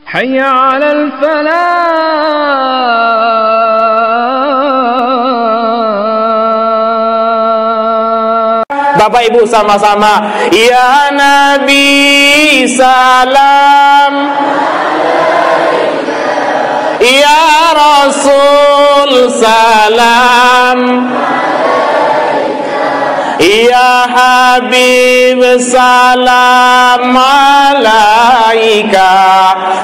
حي على الفلاح. Bapak Ibu sama-sama, ya Nabi salam, ya Rasul salam, ya Habib salam alaika,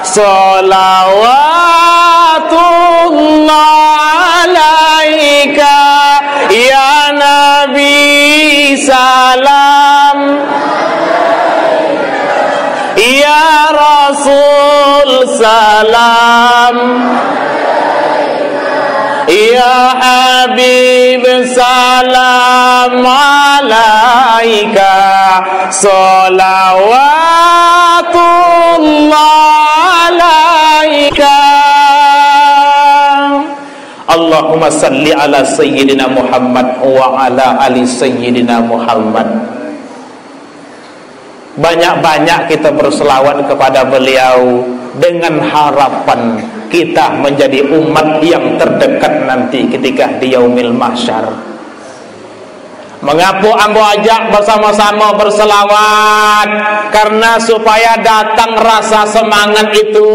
salawatullah alaika, ya Nabi salam, ya Rasul salam, ya Habib salam alaika, salawatullah alaika. Allahumma salli ala Sayyidina Muhammad wa ala ali Sayyidina Muhammad. Banyak-banyak kita berselawat kepada beliau dengan harapan kita menjadi umat yang terdekat nanti ketika di yaumil mahsyar. Mengapa ambo ajak bersama-sama berselawat? Karena supaya datang rasa semangat itu.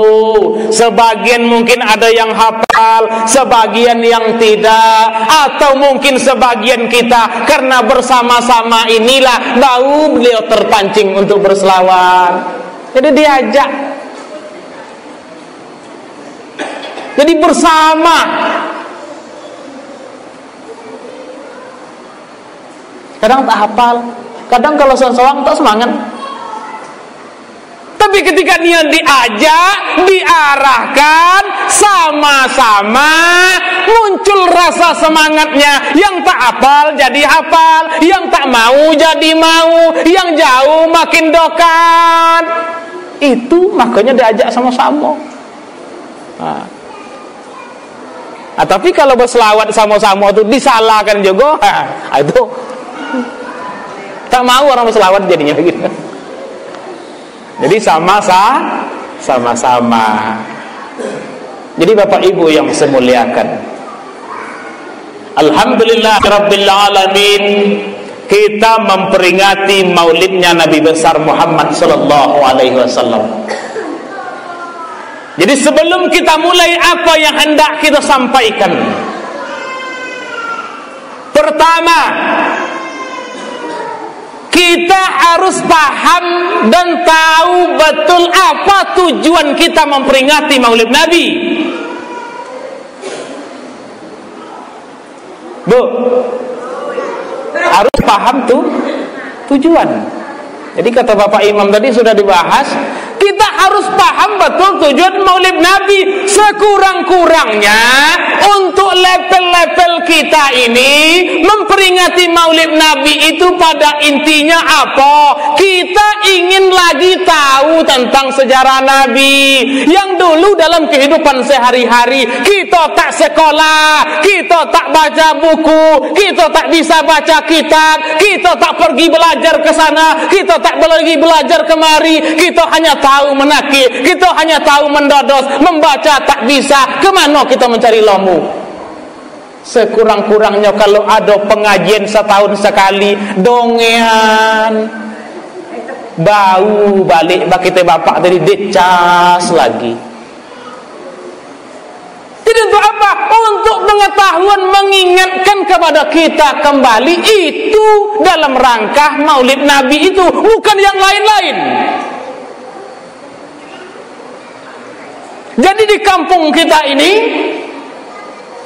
Sebagian mungkin ada yang hafal, sebagian yang tidak, atau mungkin sebagian kita karena bersama-sama inilah bau beliau terpancing untuk berselawat. Jadi diajak. Jadi bersama. Kadang tak hafal, kadang kalau soal-soal tak semangat. Tapi ketika dia diajak, diarahkan, sama-sama muncul rasa semangatnya. Yang tak hafal jadi hafal, yang tak mau jadi mau, yang jauh makin dekat. Itu makanya diajak sama-sama. Tapi kalau berselawat sama-sama itu disalahkan juga, itu tak mau orang berselawat jadinya begitu. Jadi sama-sama. Jadi Bapak Ibu yang saya muliakan, alhamdulillah rabbil alamin, kita memperingati maulidnya Nabi besar Muhammad sallallahu alaihi wasallam. Jadi sebelum kita mulai, apa yang hendak kita sampaikan? Pertama, kita harus paham dan tahu betul apa tujuan kita memperingati Maulid Nabi. Bu, harus paham tuh tujuan. Jadi kata Bapak Imam tadi sudah dibahas, kita harus paham betul tujuan Maulid Nabi. Sekurang-kurangnya untuk level-level kita ini memperingati Maulid Nabi itu pada intinya apa? Kita ingin lagi tahu tentang sejarah Nabi yang dulu dalam kehidupan sehari-hari kita tak sekolah, kita tak baca buku, kita tak bisa baca kitab, kita tak pergi belajar ke sana, kita tak pergi belajar kemari, kita hanya tahu menakik, kita hanya tahu mendodos, membaca tak bisa. Kemana kita mencari ilmu? Sekurang-kurangnya kalau ada pengajian setahun sekali, dongean, bau balik kita bapak tadi dicas lagi. Itu untuk apa? Untuk pengetahuan, mengingatkan kepada kita kembali itu dalam rangka Maulid Nabi itu, bukan yang lain-lain. Jadi di kampung kita ini,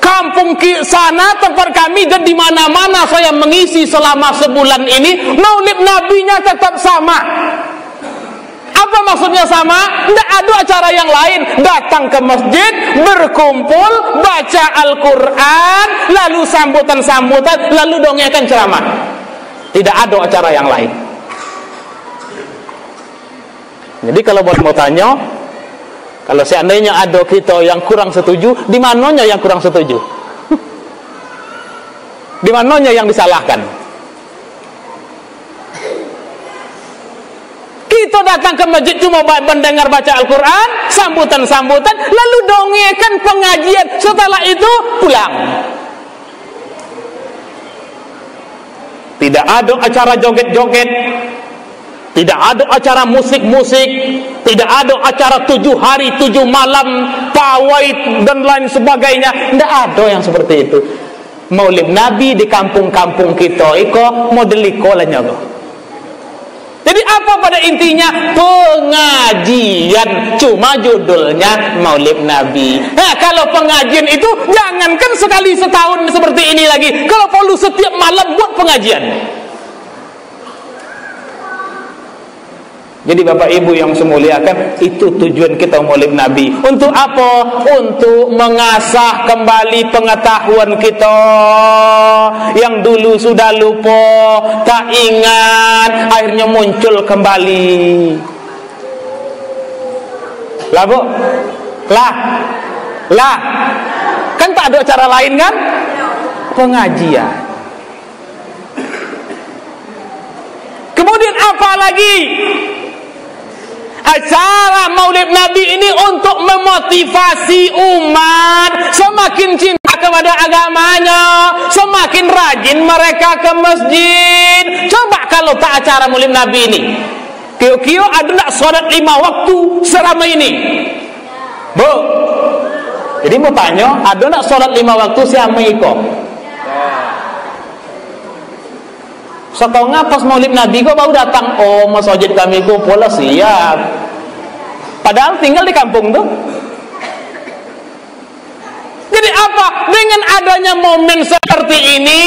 kampung sana tempat kami, dan di mana-mana saya mengisi selama sebulan ini, Maulid Nabinya tetap sama. Apa maksudnya sama? Tidak ada acara yang lain. Datang ke masjid, berkumpul, baca Al-Quran, lalu sambutan-sambutan, lalu dongengkan ceramah. Tidak ada acara yang lain. Jadi kalau mau tanya, kalau seandainya ada kita yang kurang setuju, di mananya yang kurang setuju? Di mananya yang disalahkan? Kita datang ke masjid cuma mendengar baca Al-Quran, sambutan-sambutan, lalu dongengkan pengajian. Setelah itu pulang. Tidak ada acara joget-joget, tidak ada acara musik-musik, tidak ada acara 7 hari 7 malam, pawai dan lain sebagainya. Tidak ada yang seperti itu. Maulid Nabi di kampung-kampung kita iko model iko lah nyoba. Jadi apa pada intinya? Pengajian, cuma judulnya Maulid Nabi. Nah, kalau pengajian itu jangankan sekali setahun seperti ini lagi, kalau perlu setiap malam buat pengajian. Jadi Bapak Ibu yang saya muliakan, itu tujuan kita Maulid Nabi. Untuk apa? Untuk mengasah kembali pengetahuan kita yang dulu sudah lupa, tak ingat, akhirnya muncul kembali. Lah Bu? Lah kan tak ada cara lain kan? Pengajian. Kemudian apa lagi? Acara Maulid Nabi ini untuk memotivasi umat semakin cinta kepada agamanya, semakin rajin mereka ke masjid. Coba kalau tak acara Maulid Nabi ini, kio-kio ada nak sholat 5 waktu selama ini, Bu? Jadi mau tanya, ada nak sholat 5 waktu selama ini kok? Setengah pas Maulid Nabi kok baru datang. Oh, masjid kami kok pola siap. Padahal tinggal di kampung tuh. Jadi apa? Dengan adanya momen seperti ini,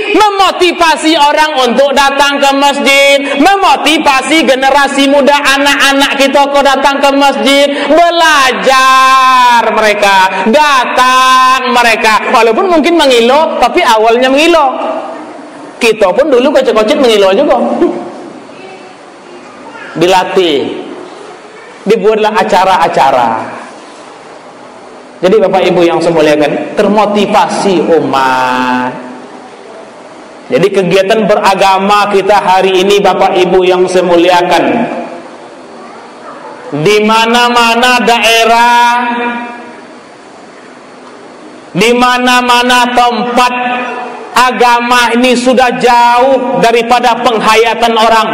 memotivasi orang untuk datang ke masjid, memotivasi generasi muda, anak-anak kita kok datang ke masjid, belajar mereka, datang mereka. Walaupun mungkin mengilo, tapi awalnya mengilo. Kita pun dulu kocok-kocok mengilo juga. Dilatih, dibuatlah acara-acara. Jadi Bapak Ibu yang saya muliakan, termotivasi umat. Jadi kegiatan beragama kita hari ini Bapak Ibu yang saya muliakan, di mana-mana daerah, di mana-mana tempat, agama ini sudah jauh daripada penghayatan orang.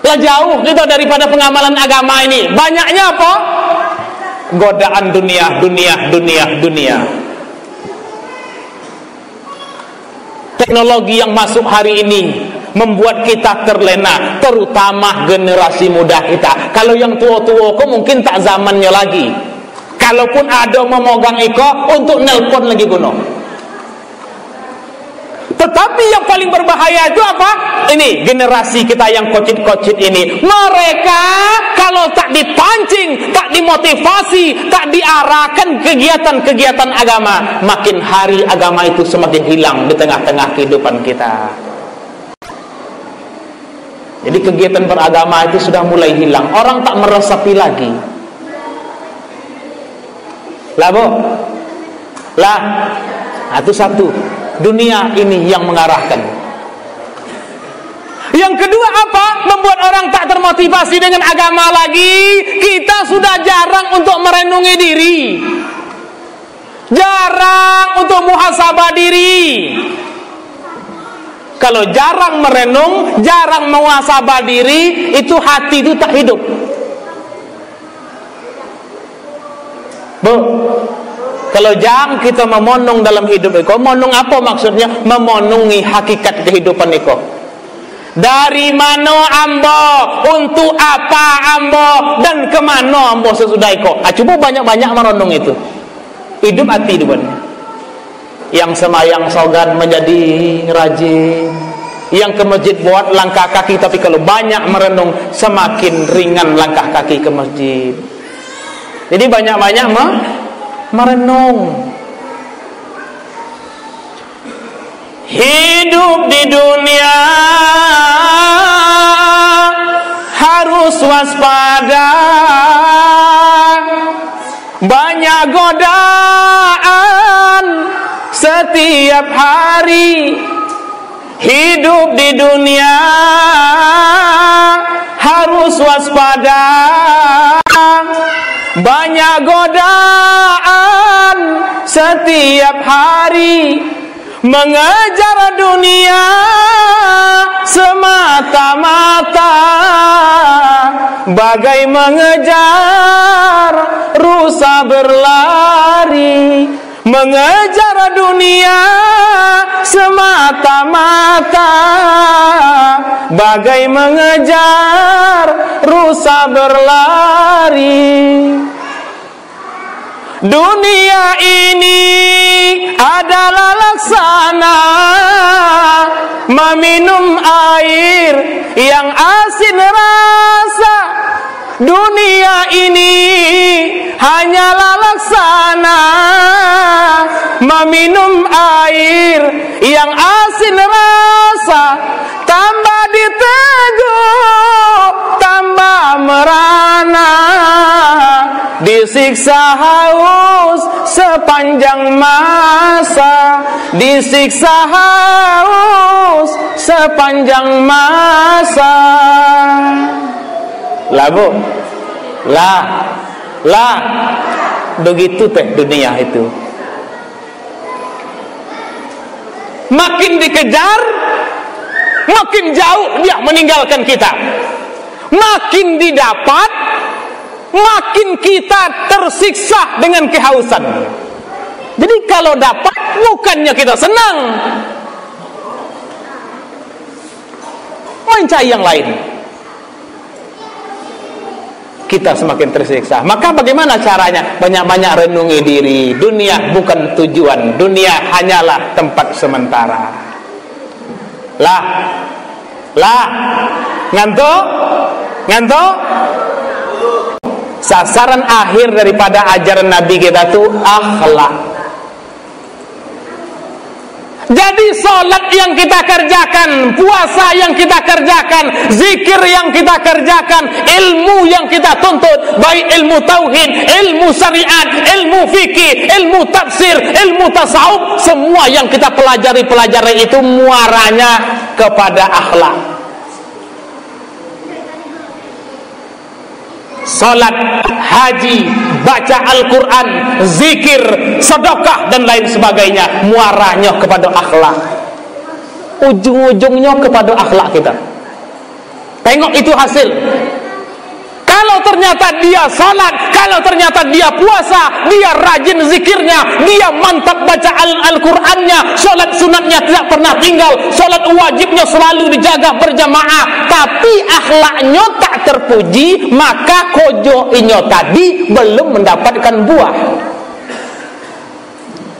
Jauh kita daripada pengamalan agama ini. Banyaknya apa? Godaan dunia. Teknologi yang masuk hari ini membuat kita terlena, terutama generasi muda kita. Kalau yang tua-tua kok mungkin tak zamannya lagi. Kalaupun ada memegang iko untuk nelpon lagi gunung. Tetapi yang paling berbahaya itu apa? Ini generasi kita yang kocit-kocit ini. Mereka kalau tak dipancing, tak dimotivasi, tak diarahkan kegiatan-kegiatan agama, makin hari agama itu semakin hilang di tengah-tengah kehidupan kita. Jadi kegiatan beragama itu sudah mulai hilang. Orang tak meresapi lagi. Lah Bu? Lah, itu satu. Dunia ini yang mengarahkan. Yang kedua apa? Membuat orang tak termotivasi dengan agama lagi. Kita sudah jarang untuk merenungi diri, jarang untuk muhasabah diri. Kalau jarang merenung, jarang muhasabah diri, itu hati itu tak hidup. Bu, kalau jangan kita memonong dalam hidup iko, monong apa maksudnya? Memonongi hakikat kehidupan iko. Dari mana ambo, untuk apa ambo, dan kemana ambo sesudah iko. Coba banyak-banyak merenung itu. Hidup hati depannya. Yang semayang sogan menjadi rajin, yang ke masjid buat langkah kaki, tapi kalau banyak merenung semakin ringan langkah kaki ke masjid. Jadi banyak-banyak merenung. Hidup di dunia harus waspada, banyak godaan setiap hari. hidup di dunia harus waspada. Banyak godaan setiap hari, mengejar dunia semata-mata, bagai mengejar rusa berlari. Mengejar dunia semata-mata, bagai mengejar rusa berlari. Dunia ini adalah laksana meminum air yang asin rasa. Dunia ini hanyalah laksana meminum air yang asin rasa. Tambah diteguh, tambah merana, disiksa haus sepanjang masa, disiksa haus sepanjang masa. Lah bu, lah begitu teh dunia itu. Makin dikejar, makin jauh dia meninggalkan kita. Makin didapat, makin kita tersiksa dengan kehausan. Jadi kalau dapat, bukannya kita senang, mencari yang lain, kita semakin tersiksa. Maka bagaimana caranya? Banyak-banyak renungi diri. Dunia bukan tujuan, dunia hanyalah tempat sementara. Ngantuk? Sasaran akhir daripada ajaran Nabi kita itu akhlak. Jadi salat yang kita kerjakan, puasa yang kita kerjakan, zikir yang kita kerjakan, ilmu yang kita tuntut, baik ilmu tauhid, ilmu syariat, ilmu fikih, ilmu tafsir, ilmu tasawuf, semua yang kita pelajari itu muaranya kepada akhlak. Salat, haji, baca Al-Quran, zikir, sedekah dan lain sebagainya, muaranya kepada akhlak. Ujung-ujungnya kepada akhlak kita. Tengok itu hasil. Kalau ternyata dia salat, kalau ternyata dia puasa, dia rajin zikirnya, dia mantap baca Al-Qurannya, salat sunatnya tidak pernah tinggal, salat wajibnya selalu dijaga berjamaah, tapi akhlaknya tak terpuji, maka kojoinyo tadi belum mendapatkan buah.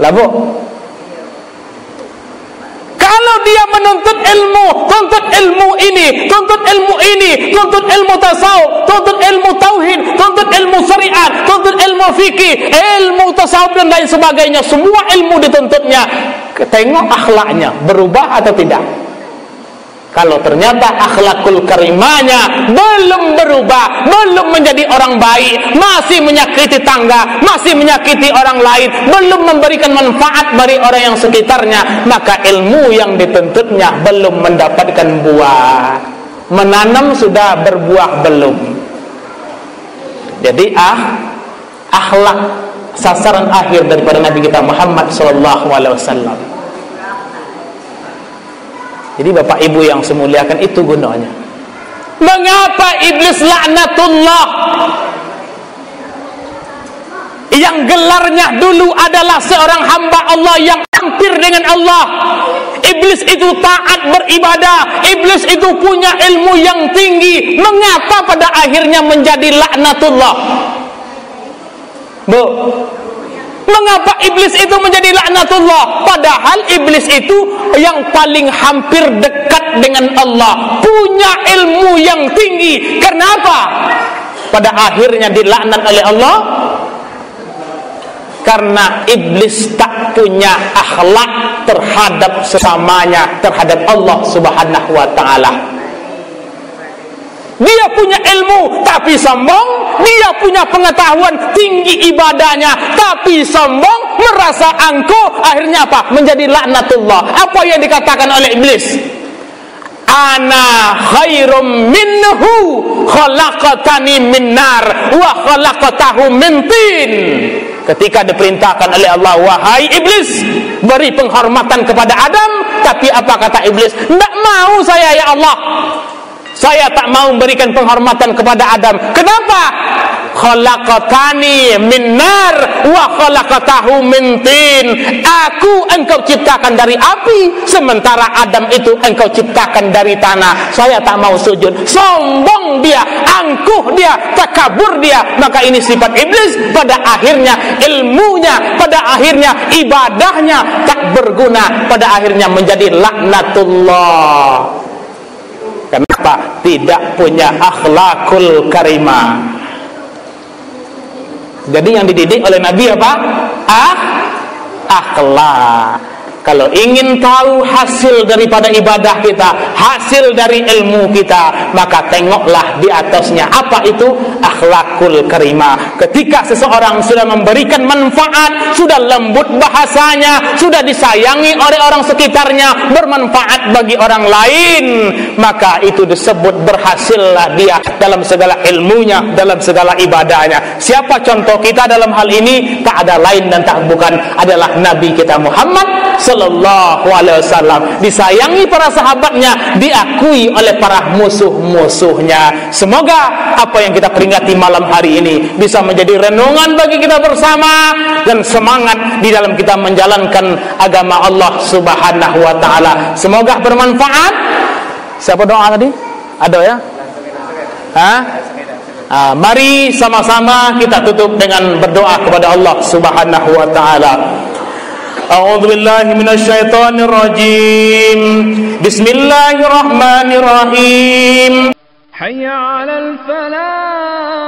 Lah bu, kalau dia menuntut ilmu, tuntut ilmu ini, tuntut ilmu ini, tuntut ilmu tasawuf, tuntut ilmu tauhid, tuntut ilmu syariat, tuntut ilmu fikih, ilmu tasawuf dan lain sebagainya, semua ilmu dituntutnya. Tengok akhlaknya berubah atau tidak. Kalau ternyata akhlakul karimahnya belum berubah, belum menjadi orang baik, masih menyakiti tangga, masih menyakiti orang lain, belum memberikan manfaat bagi orang yang sekitarnya, maka ilmu yang dituntutnya belum mendapatkan buah. Menanam sudah berbuah belum. Jadi akhlak sasaran akhir daripada Nabi kita Muhammad SAW. Jadi bapak ibu yang semuliakan, itu gunanya. Mengapa iblis laknatullah yang gelarnya dulu adalah seorang hamba Allah yang hampir dengan Allah, iblis itu taat beribadah, iblis itu punya ilmu yang tinggi, mengapa pada akhirnya menjadi laknatullah? Bu, mengapa iblis itu menjadi laknatullah? Padahal iblis itu yang paling hampir dekat dengan Allah, punya ilmu yang tinggi. Kenapa pada akhirnya dilaknat oleh Allah? Karena iblis tak punya akhlak terhadap sesamanya, terhadap Allah Subhanahu wa ta'ala. Dia punya ilmu tapi sombong, dia punya pengetahuan tinggi ibadahnya tapi sombong, merasa angkuh, akhirnya apa? Menjadi laknatullah. Apa yang dikatakan oleh iblis? Ana khairum minhu khalaqatani min nar wa khalaqatahu min tin. Ketika diperintahkan oleh Allah, wahai iblis, beri penghormatan kepada Adam, tapi apa kata iblis? Tidak mau saya, ya Allah, saya tak mau memberikan penghormatan kepada Adam. Kenapa? Khalaqatani min nar wa khalaqatahu min tin. Aku engkau ciptakan dari api, sementara Adam itu engkau ciptakan dari tanah. Saya tak mau sujud. Sombong dia, angkuh dia, takabur dia. Maka ini sifat iblis. Pada akhirnya ilmunya, pada akhirnya ibadahnya tak berguna, pada akhirnya menjadi laknatullah. Kenapa? Tidak punya akhlakul karimah. Jadi yang dididik oleh Nabi apa? Akhlak. Kalau ingin tahu hasil daripada ibadah kita, hasil dari ilmu kita, maka tengoklah di atasnya. Apa itu? Akhlakul karimah. Ketika seseorang sudah memberikan manfaat, sudah lembut bahasanya, sudah disayangi oleh orang sekitarnya, bermanfaat bagi orang lain, maka itu disebut berhasillah dia dalam segala ilmunya, dalam segala ibadahnya. Siapa contoh kita dalam hal ini? Tak ada lain dan tak bukan adalah Nabi kita Muhammad sallallahu alaihi wasallam. Disayangi para sahabatnya, diakui oleh para musuh-musuhnya. Semoga apa yang kita peringati malam hari ini bisa menjadi renungan bagi kita bersama dan semangat di dalam kita menjalankan agama Allah Subhanahu wa taala. Semoga bermanfaat. Siapa doa tadi? Ada ya? Mari sama-sama kita tutup dengan berdoa kepada Allah Subhanahu wa taala. A'udzu billahi minasyaitonir rajim. Bismillahirrahmanirrahim. Hayya 'alal falah.